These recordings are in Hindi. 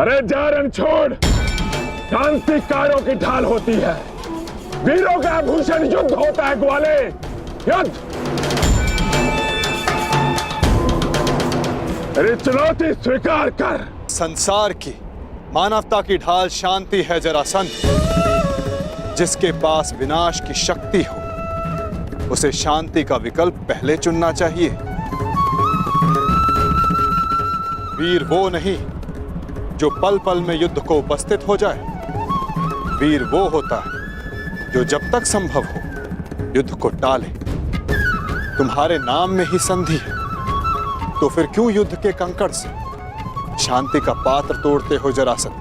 अरे जा रण छोड़, क्रांतिकारियों की ढाल होती है, वीरों का आभूषण युद्ध होता है ग्वाले, युद्ध। अरे चुनौती स्वीकार कर। संसार की, मानवता की ढाल शांति है जरासंध। जिसके पास विनाश की शक्ति हो उसे शांति का विकल्प पहले चुनना चाहिए। वीर वो नहीं जो पल पल में युद्ध को उपस्थित हो जाए, वीर वो होता है जो जब तक संभव हो युद्ध को टाले। तुम्हारे नाम में ही संधि है, तो फिर क्यों युद्ध के कंकड़ से शांति का पात्र तोड़ते हो जरासंध?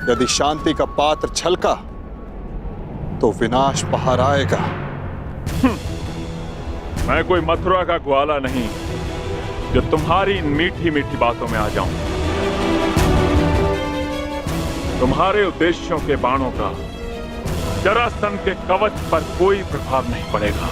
यदि शांति का पात्र छलका तो विनाश बाहर आएगा। मैं कोई मथुरा का ग्वाला नहीं जो तुम्हारी इन मीठी मीठी बातों में आ जाऊं। तुम्हारे उद्देश्यों के बाणों का जरासंध के कवच पर कोई प्रभाव नहीं पड़ेगा।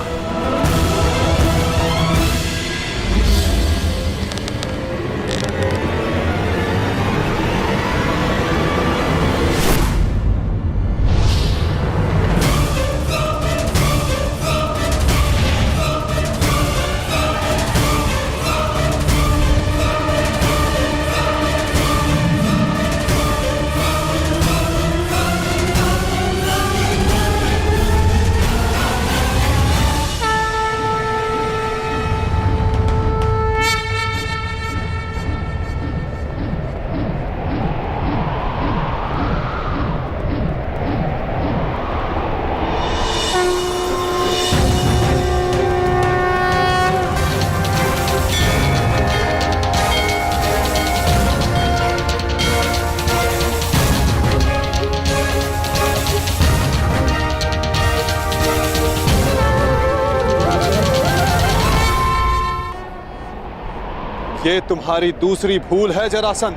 ये तुम्हारी दूसरी भूल है जरासंध,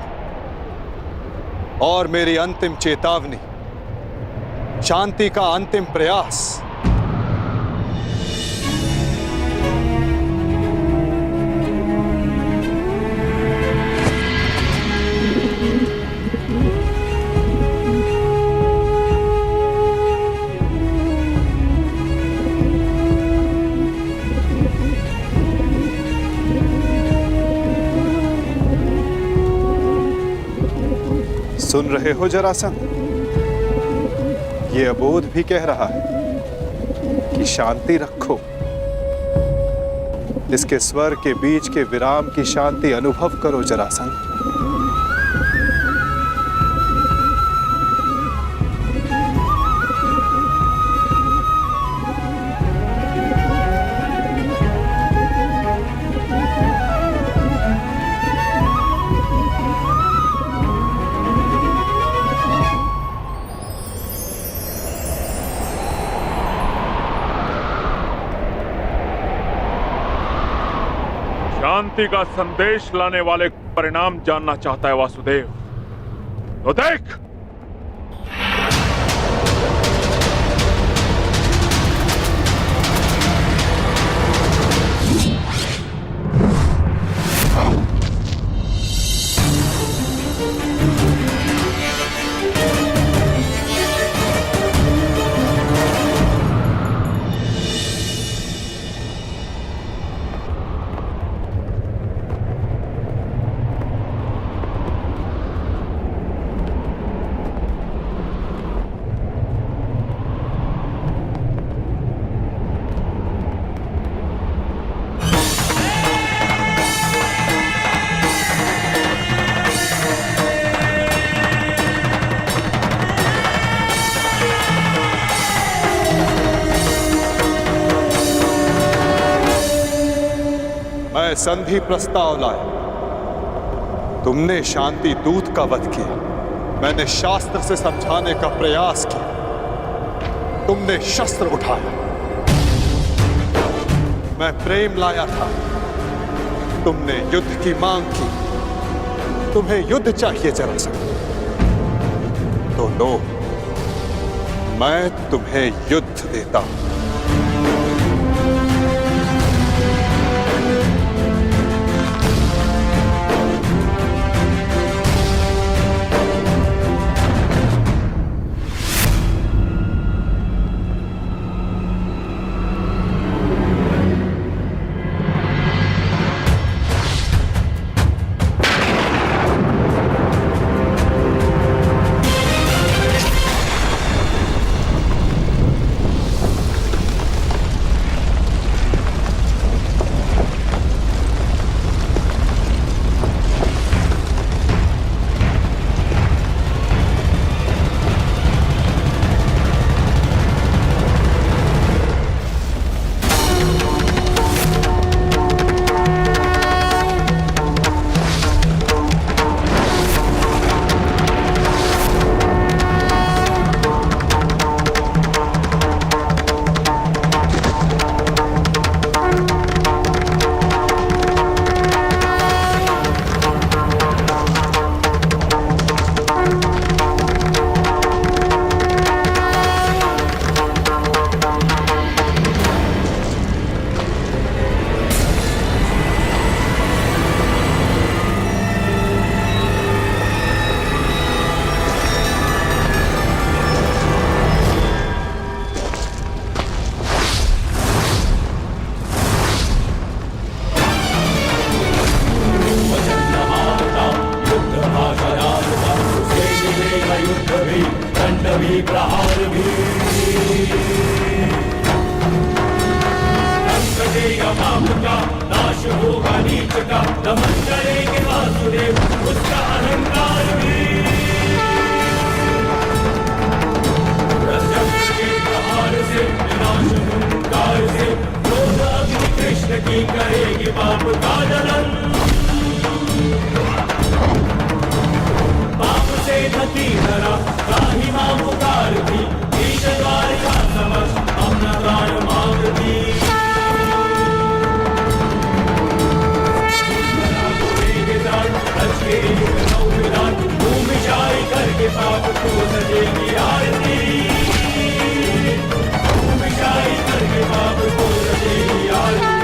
और मेरी अंतिम चेतावनी, शांति का अंतिम प्रयास। सुन रहे हो जरासंध? ये अबोध भी कह रहा है कि शांति रखो। इसके स्वर के बीच के विराम की शांति अनुभव करो जरासंध। शांति का संदेश लाने वाले परिणाम जानना चाहता है वासुदेव, तो देख। मैं संधि प्रस्ताव लाया। तुमने शांति दूत का वध किया, मैंने शास्त्र से समझाने का प्रयास किया, तुमने शस्त्र उठाया। मैं प्रेम लाया था, तुमने युद्ध की मांग की। तुम्हें युद्ध चाहिए जरासंध, तो लो, मैं तुम्हें युद्ध देता हूं। करेगी प्रहार भी, कटेगा पाप का, नाश होगा नीच का, नमन करेंगे वासुदेव उसका अहंकार भी। रसचक्र के प्रहार से, विनाश हुंकार से, क्रोध अग्नि कृष्ण की करेगी पाप का दलन। पाप से धती धरा, त्राहि मां पुकारती, ईश द्वार का समक्ष अपना प्राण मांगती। करके पाप को सजेगी आरती, विषाई करके पाप को सजेगी आरती।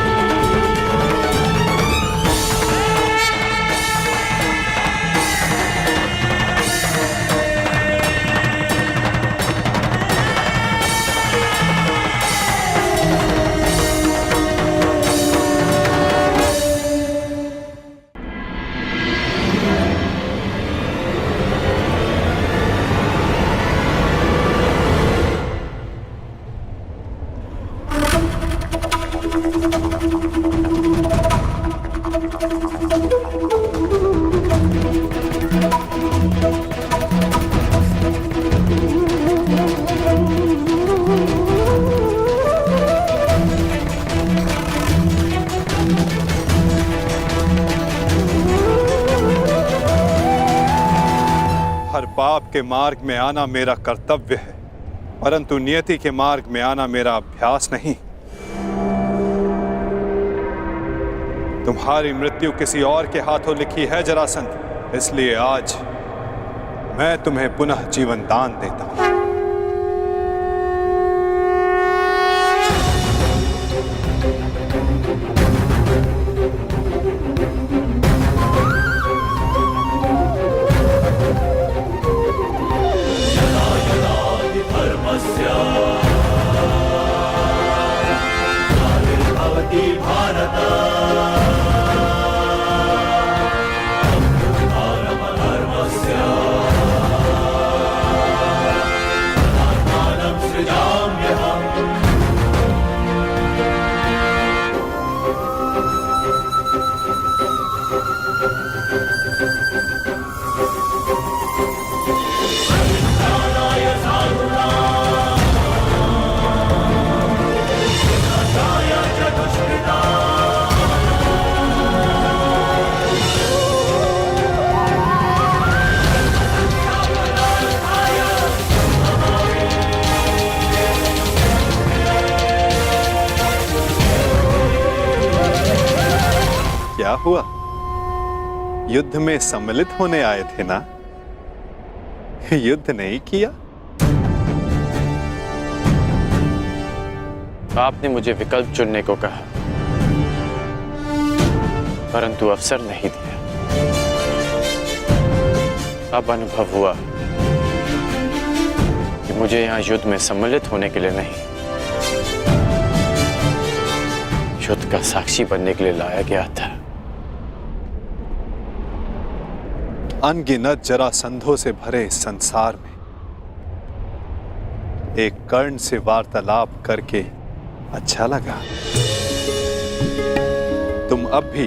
हर पाप के मार्ग में आना मेरा कर्तव्य है, परंतु नियति के मार्ग में आना मेरा अभ्यास नहीं। तुम्हारी मृत्यु किसी और के हाथों लिखी है जरासंध, इसलिए आज मैं तुम्हें पुनः जीवन दान देता हूं। क्या हुआ? युद्ध में सम्मिलित होने आए थे ना? युद्ध नहीं किया? आपने मुझे विकल्प चुनने को कहा, परंतु अवसर नहीं दिया। अब अनुभव हुआ कि मुझे यहां युद्ध में सम्मिलित होने के लिए नहीं, युद्ध का साक्षी बनने के लिए लाया गया था। अनगिनत जरासंधों से भरे इस संसार में एक कर्ण से वार्तालाप करके अच्छा लगा। तुम अब भी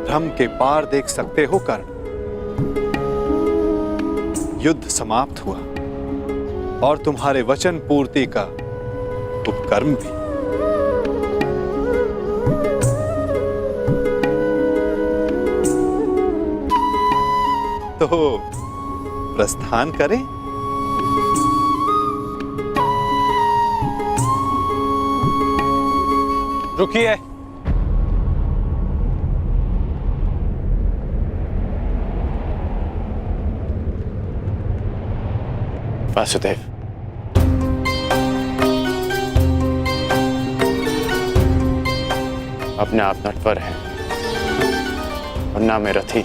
भ्रम के पार देख सकते हो कर्ण। युद्ध समाप्त हुआ और तुम्हारे वचन पूर्ति का उपकर्म भी। तो प्रस्थान करें? रुकिए। वासुदेव, अपने आप नटवर है और ना मैं रथी,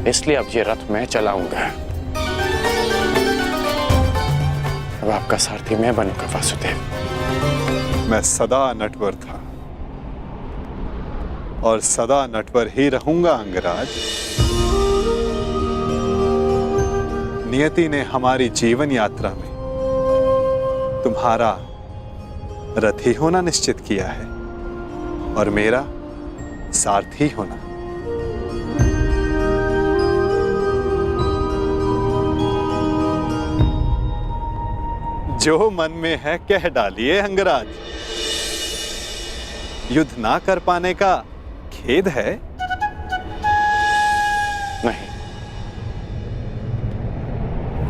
इसलिए अब ये रथ मैं चलाऊंगा। अब आपका सारथी मैं बनूंगा वासुदेव। मैं सदा नटवर था और सदा नटवर ही रहूंगा अंगराज। नियति ने हमारी जीवन यात्रा में तुम्हारा रथी होना निश्चित किया है और मेरा सारथी होना। जो मन में है कह डालिए अंगराज। युद्ध ना कर पाने का खेद है? नहीं,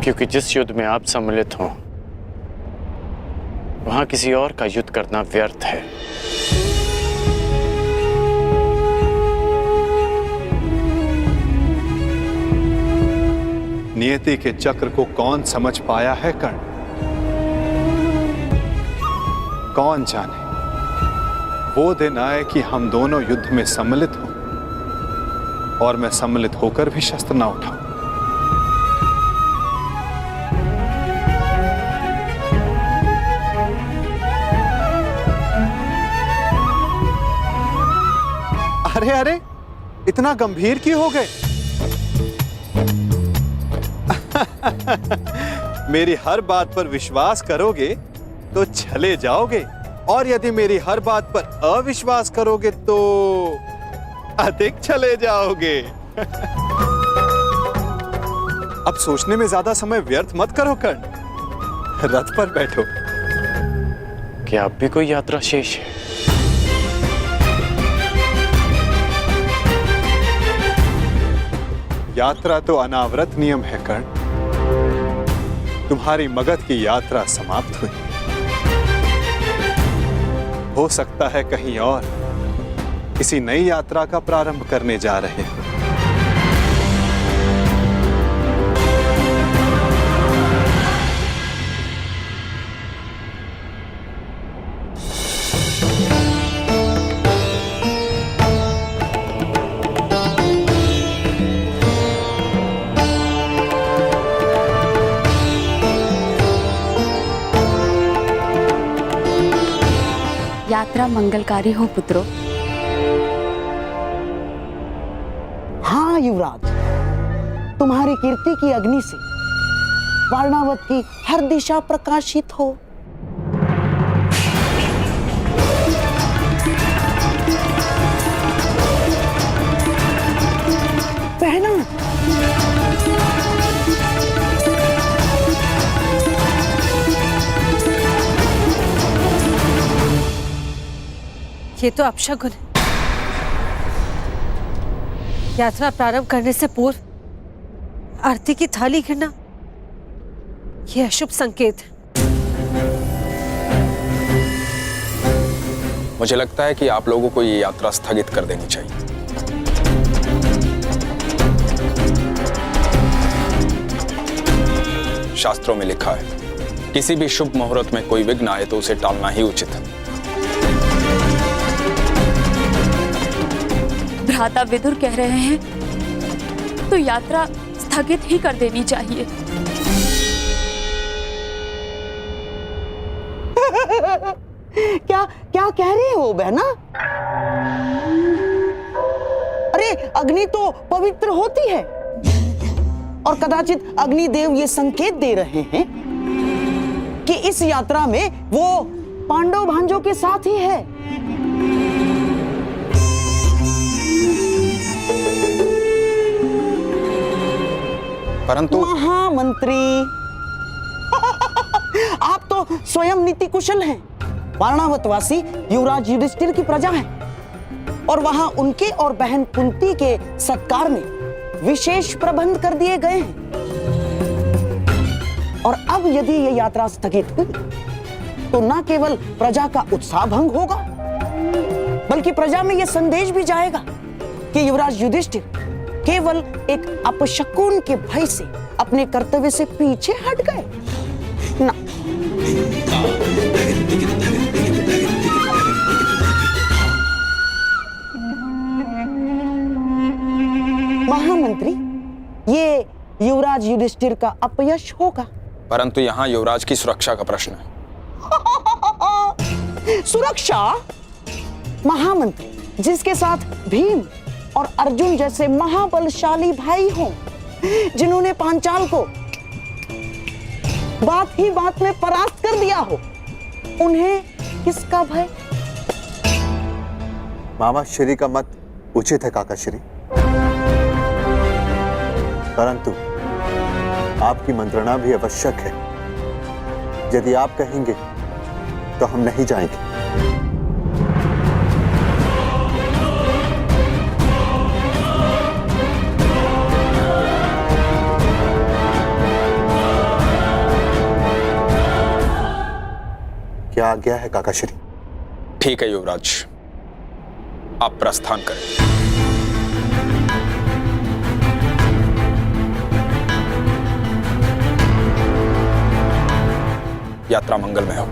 क्योंकि जिस युद्ध में आप सम्मिलित हो वहां किसी और का युद्ध करना व्यर्थ है। नियति के चक्र को कौन समझ पाया है कर्ण? कौन जाने वो दिन आए कि हम दोनों युद्ध में सम्मिलित हों और मैं सम्मिलित होकर भी शस्त्र ना उठाऊं। अरे अरे, इतना गंभीर क्यों हो गए? मेरी हर बात पर विश्वास करोगे तो चले जाओगे, और यदि मेरी हर बात पर अविश्वास करोगे तो अधिक चले जाओगे। अब सोचने में ज्यादा समय व्यर्थ मत करो कर्ण, रथ पर बैठो। क्या अब भी कोई यात्रा शेष है? यात्रा तो अनावृत नियम है कर्ण। तुम्हारी मगध की यात्रा समाप्त हुई, हो सकता है कहीं और किसी नई यात्रा का प्रारंभ करने जा रहे हैं। यात्रा मंगलकारी हो पुत्रों। हाँ युवराज, तुम्हारी कीर्ति की अग्नि से वारणावत की हर दिशा प्रकाशित हो। पहना ये तो अपशगुन है। यात्रा प्रारंभ करने से पूर्व आरती की थाली गिरना, यह अशुभ संकेत है। मुझे लगता है कि आप लोगों को ये यात्रा स्थगित कर देनी चाहिए। शास्त्रों में लिखा है, किसी भी शुभ मुहूर्त में कोई विघ्न आए तो उसे टालना ही उचित है। भ्राता विदुर कह रहे हैं तो यात्रा स्थगित ही कर देनी चाहिए। क्या क्या कह रहे हो बहना? अरे अग्नि तो पवित्र होती है और कदाचित अग्निदेव ये संकेत दे रहे हैं कि इस यात्रा में वो पांडव भांजों के साथ ही है। परंतु महामंत्री आप तो स्वयं नीति कुशल हैं। वारणावतवासी युवराज युधिष्ठिर की प्रजा है और वहां उनके और बहन कुंती के सत्कार में विशेष प्रबंध कर दिए गए हैं। और अब यदि ये यात्रा स्थगित हुई तो न केवल प्रजा का उत्साह भंग होगा, बल्कि प्रजा में यह संदेश भी जाएगा कि युवराज युधिष्ठिर केवल एक अपशकुन के भय से अपने कर्तव्य से पीछे हट गए ना। महामंत्री, ये युवराज युधिष्ठिर का अपयश होगा। परंतु यहाँ युवराज की सुरक्षा का प्रश्न है। सुरक्षा? महामंत्री, जिसके साथ भीम और अर्जुन जैसे महाबलशाली भाई हों, जिन्होंने पांचाल को बात ही बात में परास्त कर दिया हो, उन्हें किसका भय? मामा श्री का मत उचित है काका श्री, परंतु आपकी मंत्रणा भी आवश्यक है। यदि आप कहेंगे तो हम नहीं जाएंगे। क्या आज्ञा है काका श्री? ठीक है युवराज, आप प्रस्थान करें। यात्रा मंगलमय हो।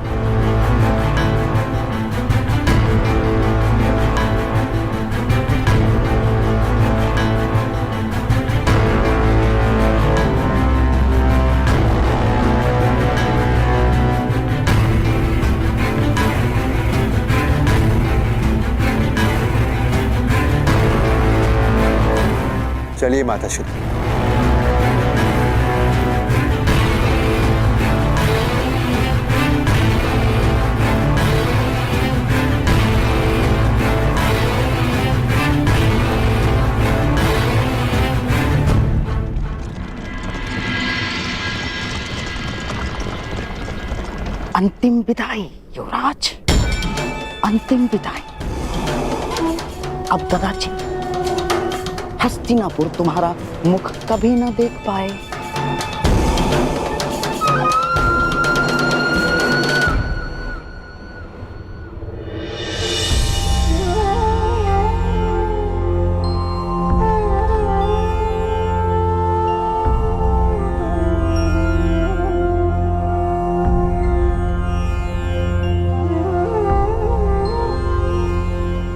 चलिए माता श्री। अंतिम विदाई युवराज, अंतिम विदाई। अब कदाचित हस्तिनापुर तुम्हारा मुख कभी न देख पाए।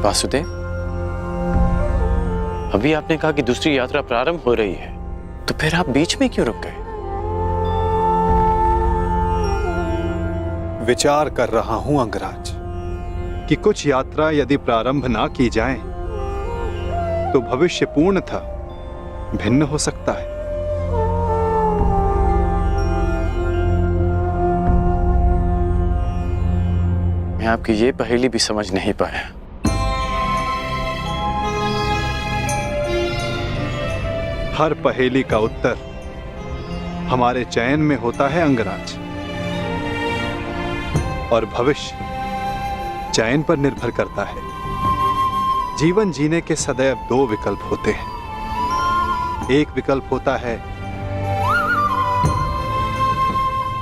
वासुदेव, अभी आपने कहा कि दूसरी यात्रा प्रारंभ हो रही है, तो फिर आप बीच में क्यों रुक गए? विचार कर रहा हूं अंगराज कि कुछ यात्रा यदि प्रारंभ ना की जाए तो भविष्य पूर्णतः भिन्न हो सकता है। मैं आपकी ये पहेली भी समझ नहीं पाया। हर पहेली का उत्तर हमारे चयन में होता है अंगराज, और भविष्य चयन पर निर्भर करता है। जीवन जीने के सदैव दो विकल्प होते हैं। एक विकल्प होता है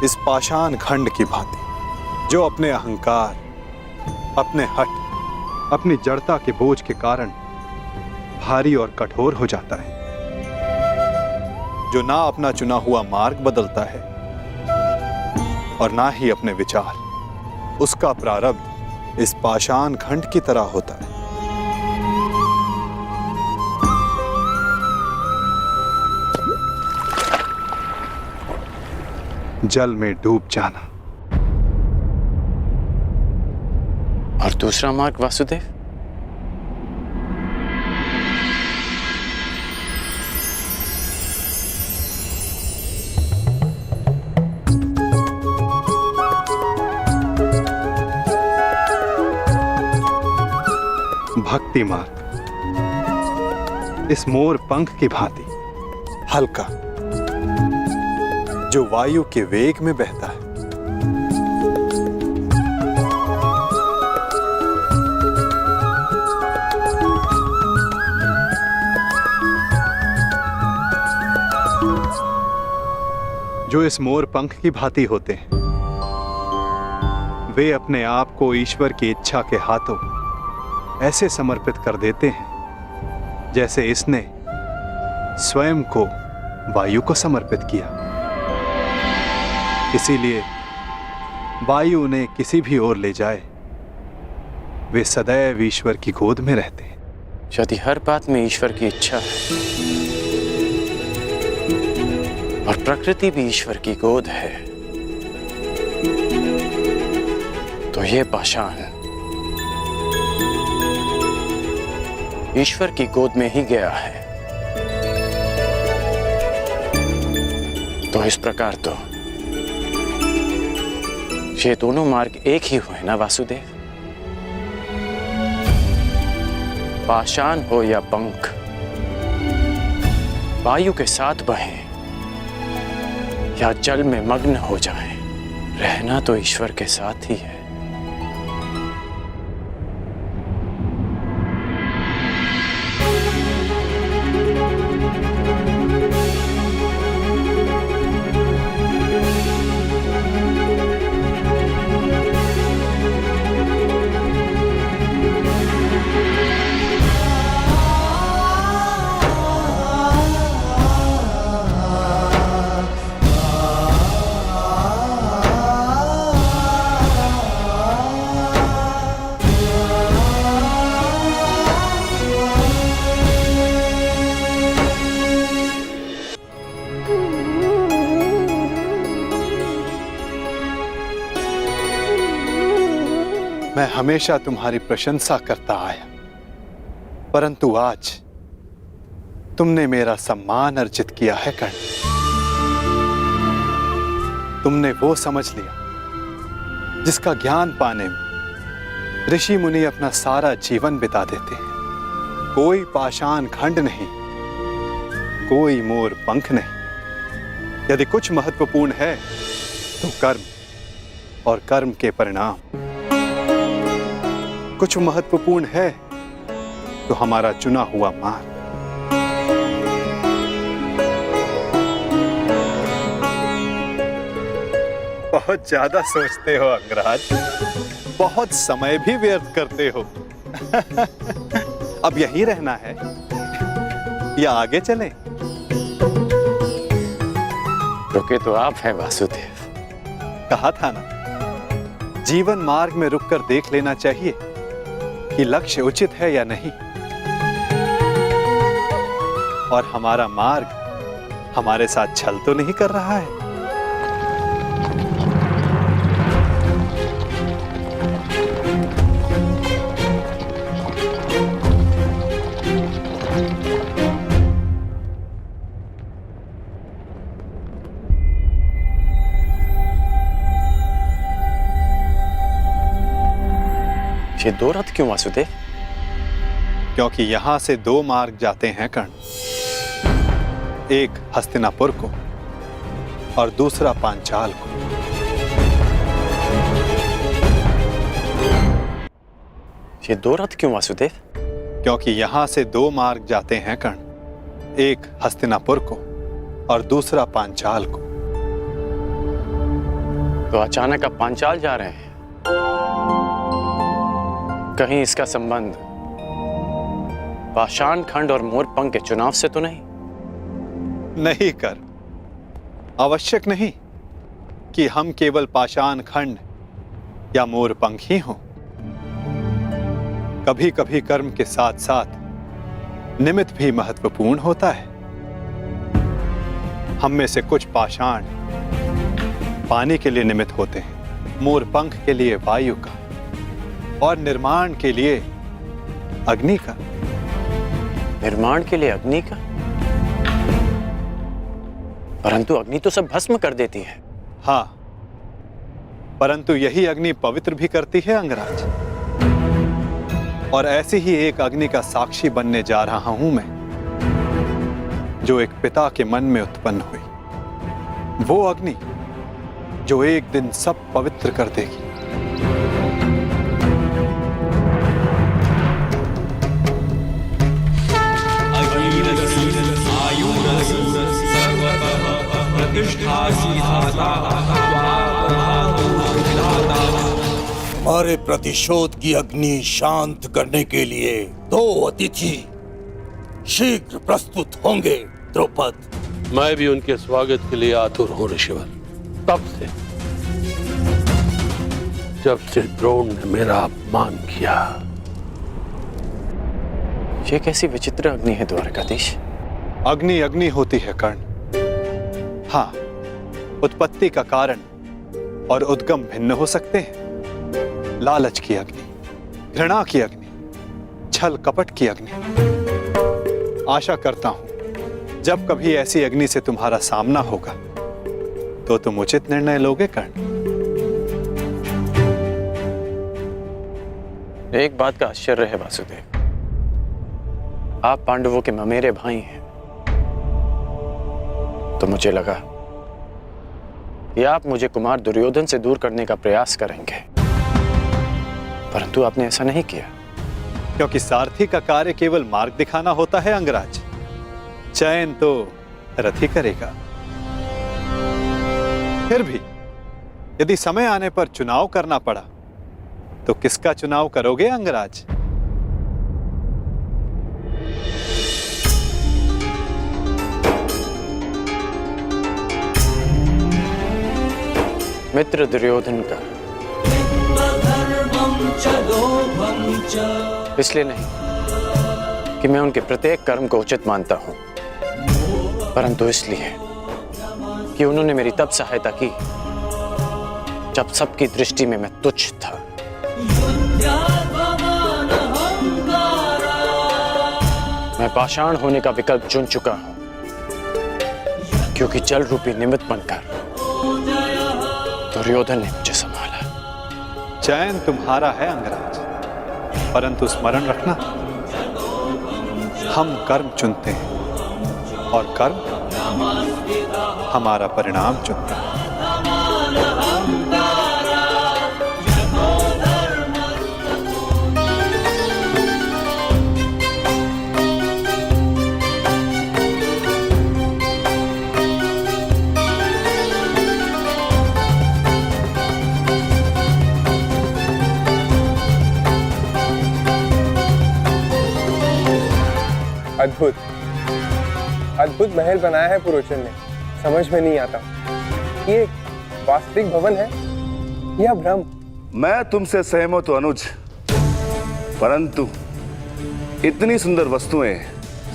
इस पाषाण खंड की भांति, जो अपने अहंकार, अपने हठ, अपनी जड़ता के बोझ के कारण भारी और कठोर हो जाता है, जो ना अपना चुना हुआ मार्ग बदलता है और ना ही अपने विचार। उसका प्रारब्ध इस पाषाण खंड की तरह होता है। जल में डूब जाना। और दूसरा मार्ग वासुदेव? भक्ति मार्ग, इस मोर पंख की भांति हल्का, जो वायु के वेग में बहता है। जो इस मोर पंख की भांति होते हैं, वे अपने आप को ईश्वर की इच्छा के हाथों ऐसे समर्पित कर देते हैं जैसे इसने स्वयं को वायु को समर्पित किया। इसीलिए वायु उन्हें किसी भी ओर ले जाए, वे सदैव ईश्वर की गोद में रहते हैं। यदि हर बात में ईश्वर की इच्छा है और प्रकृति भी ईश्वर की गोद है, तो ये पाषाण ईश्वर की गोद में ही गया है। तो इस प्रकार तो ये दोनों मार्ग एक ही हुए ना वासुदेव? पाषाण हो या पंख, वायु के साथ बहें या जल में मग्न हो जाएं, रहना तो ईश्वर के साथ ही है। मैं हमेशा तुम्हारी प्रशंसा करता आया, परंतु आज तुमने मेरा सम्मान अर्जित किया है कर्ण। तुमने वो समझ लिया जिसका ज्ञान पाने में ऋषि मुनि अपना सारा जीवन बिता देते हैं। कोई पाषाण खंड नहीं, कोई मोर पंख नहीं। यदि कुछ महत्वपूर्ण है तो कर्म और कर्म के परिणाम। कुछ महत्वपूर्ण है तो हमारा चुना हुआ मार्ग। बहुत ज्यादा सोचते हो अंगराज, बहुत समय भी व्यर्थ करते हो। अब यहीं रहना है या आगे चलें? रुके तो आप हैं वासुदेव। कहा था ना, जीवन मार्ग में रुककर देख लेना चाहिए कि लक्ष्य उचित है या नहीं। और हमारा मार्ग हमारे साथ छल तो नहीं कर रहा है। ये दो रथ क्यों वासुदेव? क्योंकि यहां से दो मार्ग जाते हैं कर्ण, एक हस्तिनापुर को और दूसरा पांचाल को। ये दो रथ क्यों वासुदेव? क्योंकि यहां से दो मार्ग जाते हैं कर्ण, एक हस्तिनापुर को और दूसरा पांचाल को। तो अचानक आप पांचाल जा रहे हैं? कहीं इसका संबंध पाषाण खंड और मोरपंख के चुनाव से तो नहीं? नहीं कर, आवश्यक नहीं कि हम केवल पाषाण खंड या मोरपंख ही हों। कभी कभी कर्म के साथ साथ निमित्त भी महत्वपूर्ण होता है। हम में से कुछ पाषाण पानी के लिए निमित्त होते हैं, मोरपंख के लिए वायु का और निर्माण के लिए अग्नि का। निर्माण के लिए अग्नि का? परंतु अग्नि तो सब भस्म कर देती है। हाँ, परंतु यही अग्नि पवित्र भी करती है अंगराज। और ऐसी ही एक अग्नि का साक्षी बनने जा रहा हूं मैं, जो एक पिता के मन में उत्पन्न हुई। वो अग्नि जो एक दिन सब पवित्र कर देगी। हमारे प्रतिशोध की अग्नि शांत करने के लिए दो अतिथि शीघ्र प्रस्तुत होंगे द्रौपद। मैं भी उनके स्वागत के लिए आतुर हूं ऋषिवर। तब से जब से द्रोण ने मेरा अपमान किया। ये कैसी विचित्र अग्नि है द्वारकाधीश? अग्नि अग्नि होती है कर्ण। हाँ, उत्पत्ति का कारण और उद्गम भिन्न हो सकते हैं। लालच की अग्नि, घृणा की अग्नि, छल कपट की अग्नि। आशा करता हूं जब कभी ऐसी अग्नि से तुम्हारा सामना होगा तो तुम उचित निर्णय लोगे कर्ण। एक बात का आश्चर्य है वासुदेव, आप पांडवों के ममेरे भाई हैं, तो मुझे लगा कि आप मुझे कुमार दुर्योधन से दूर करने का प्रयास करेंगे, परंतु आपने ऐसा नहीं किया। क्योंकि सारथी का कार्य केवल मार्ग दिखाना होता है अंगराज, चयन तो रथ ही करेगा। फिर भी यदि समय आने पर चुनाव करना पड़ा तो किसका चुनाव करोगे अंगराज? मित्र दुर्योधन का। इसलिए नहीं कि मैं उनके प्रत्येक कर्म को उचित मानता हूं, परंतु इसलिए कि उन्होंने मेरी तब सहायता की जब सबकी दृष्टि में मैं तुच्छ था। मैं पाषाण होने का विकल्प चुन चुका हूं, क्योंकि जल रूपी निमित्त बनकर दुर्योधन ने मुझे संभाला। चयन तुम्हारा है अंगराज, परंतु स्मरण रखना, हम कर्म चुनते हैं और कर्म हमारा परिणाम चुनता है। अद्भुत अद्भुत महल बनाया है पुरोचन ने। समझ में नहीं आता, ये वास्तविक भवन है या भ्रम? मैं तुमसे सहमत हूं अनुज, परंतु इतनी सुंदर वस्तुएं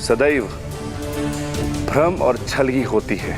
सदैव भ्रम और छल ही होती है।